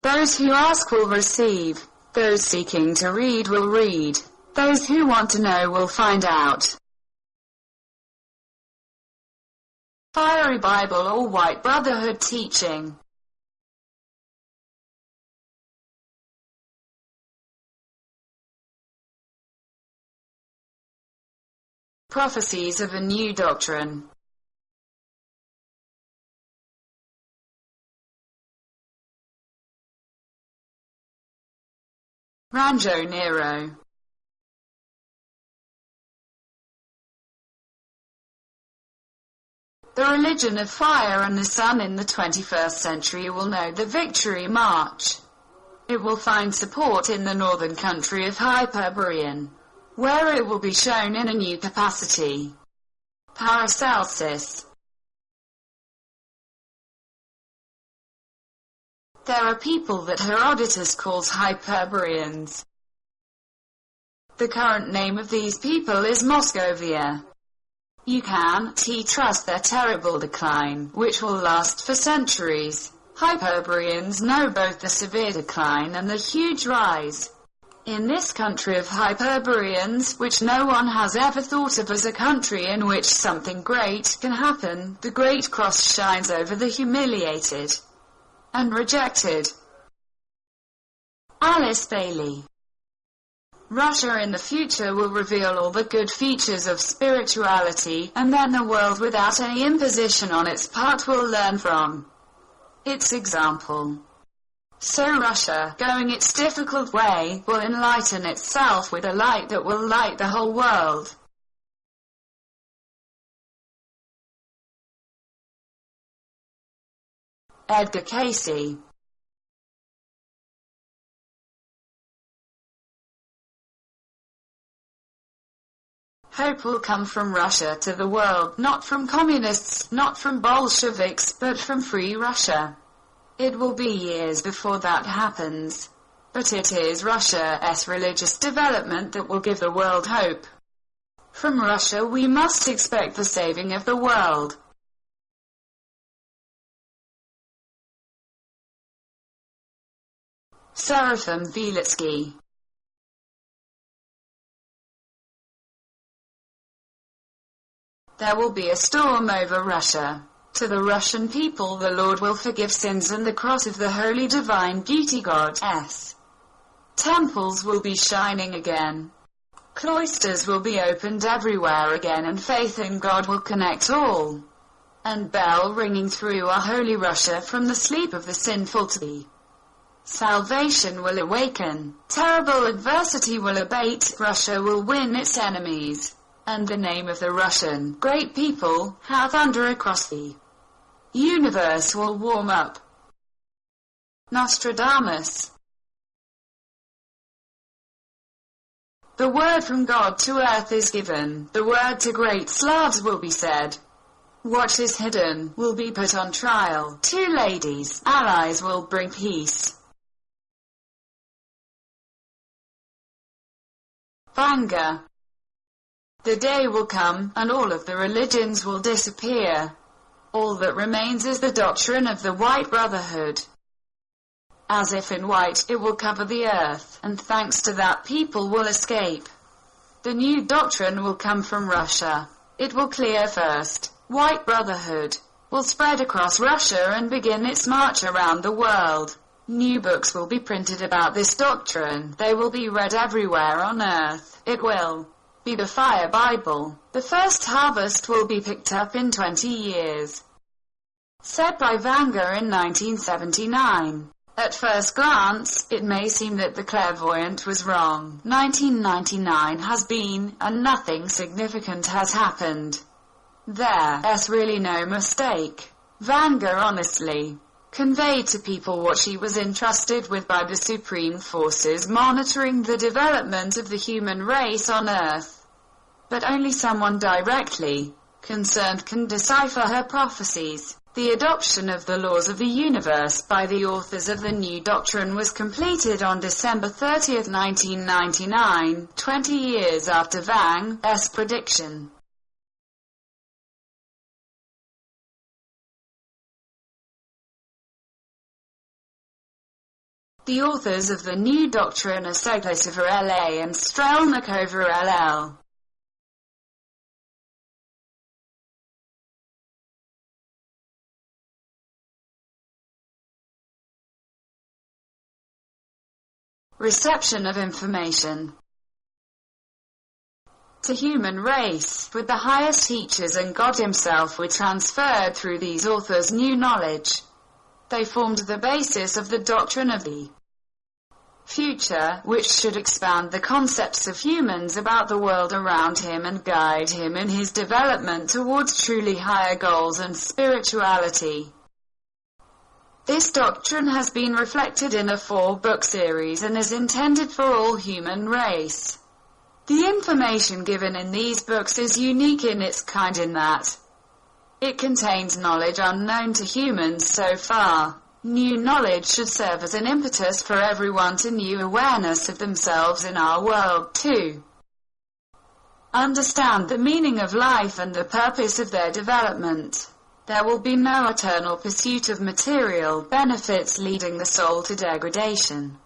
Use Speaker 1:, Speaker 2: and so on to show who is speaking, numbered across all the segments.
Speaker 1: Those who ask will receive. Those seeking to read will read. Those who want to know will find out. Fiery Bible or White Brotherhood teaching. Prophecies of a New Doctrine. Ranjo Nero. The religion of fire and the sun in the 21st century will know the Victory March. It will find support in the northern country of Hyperborean, where it will be shown in a new capacity. Paracelsus. There are people that Herodotus calls Hyperboreans. The current name of these people is Moscovia. You can trust their terrible decline, which will last for centuries. Hyperboreans know both the severe decline and the huge rise. In this country of Hyperboreans, which no one has ever thought of as a country in which something great can happen, the great cross shines over the humiliated and rejected. Alice Bailey. Russia in the future will reveal all the good features of spirituality, and then the world without any imposition on its part will learn from its example. So Russia, going its difficult way, will enlighten itself with a light that will light the whole world. Edgar Cayce. Hope will come from Russia to the world, not from communists, not from Bolsheviks, but from free Russia. It will be years before that happens. But it is Russia's religious development that will give the world hope. From Russia we must expect the saving of the world. Seraphim Velitsky. There will be a storm over Russia. To the Russian people the Lord will forgive sins and the cross of the holy divine beauty Goddess. Temples will be shining again. Cloisters will be opened everywhere again, and faith in God will connect all. And bell ringing through our holy Russia from the sleep of the sinful to be. Salvation will awaken. Terrible adversity will abate. Russia will win its enemies. And the name of the Russian great people have thunder across the universe will warm up. Nostradamus. The word from God to earth is given. The word to great Slavs will be said. What is hidden will be put on trial. Two ladies, allies will bring peace. Vanga. The day will come, and all of the religions will disappear. All that remains is the doctrine of the White Brotherhood. As if in white, it will cover the earth, and thanks to that people will escape. The new doctrine will come from Russia. It will clear first. White Brotherhood will spread across Russia and begin its march around the world. New books will be printed about this doctrine. They will be read everywhere on earth. It will be the Fire Bible. The first harvest will be picked up in 20 years. Said by Vanga in 1979. At first glance, it may seem that the clairvoyant was wrong. 1999 has been, and nothing significant has happened. There's really no mistake. Vanga honestly conveyed to people what she was entrusted with by the supreme forces monitoring the development of the human race on Earth. But only someone directly concerned can decipher her prophecies. The adoption of the laws of the universe by the authors of the new doctrine was completed on December 30, 1999, 20 years after Vanga's prediction. The authors of the new doctrine are Sokoslava LA and Strelnikova LL. Reception of information. To human race, with the highest teachers and God himself were transferred through these authors' new knowledge. They formed the basis of the doctrine of the future, which should expand the concepts of humans about the world around him and guide him in his development towards truly higher goals and spirituality. This doctrine has been reflected in a 4-book series and is intended for all human race. The information given in these books is unique in its kind in that it contains knowledge unknown to humans so far. New knowledge should serve as an impetus for everyone to new awareness of themselves in our world too. Understand the meaning of life and the purpose of their development. There will be no eternal pursuit of material benefits leading the soul to degradation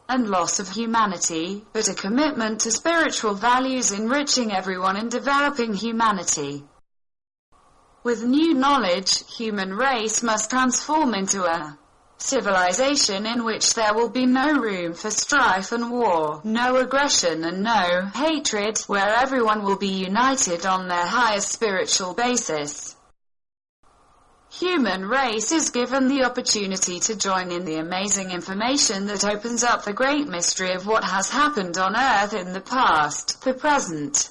Speaker 1: and loss of humanity, but a commitment to spiritual values enriching everyone and developing humanity. With new knowledge, human race must transform into a civilization in which there will be no room for strife and war, no aggression and no hatred, where everyone will be united on their highest spiritual basis. Human race is given the opportunity to join in the amazing information that opens up the great mystery of what has happened on earth in the past, the present,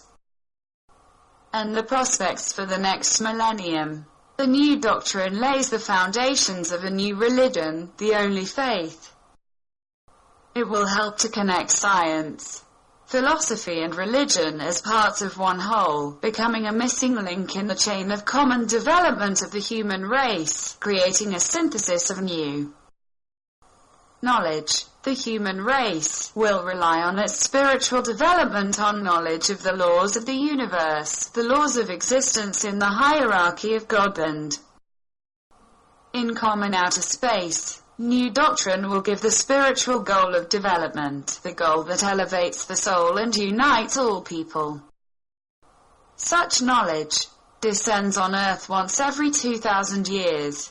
Speaker 1: and the prospects for the next millennium. The new doctrine lays the foundations of a new religion, the only faith. It will help to connect science, philosophy and religion as parts of one whole, becoming a missing link in the chain of common development of the human race, creating a synthesis of new knowledge. The human race will rely on its spiritual development on knowledge of the laws of the universe, the laws of existence in the hierarchy of God and in common outer space. New doctrine will give the spiritual goal of development, the goal that elevates the soul and unites all people. Such knowledge descends on earth once every 2,000 years.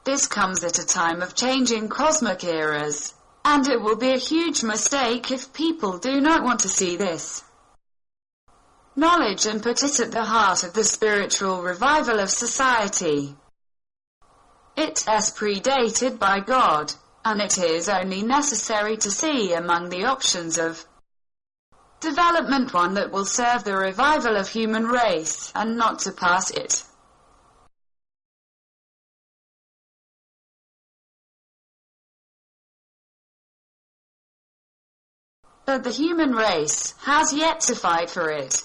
Speaker 1: This comes at a time of changing cosmic eras, and it will be a huge mistake if people do not want to see this knowledge and put it at the heart of the spiritual revival of society. It is predated by God, and it is only necessary to see among the options of development one that will serve the revival of human race, and not to pass it. But the human race has yet to fight for it.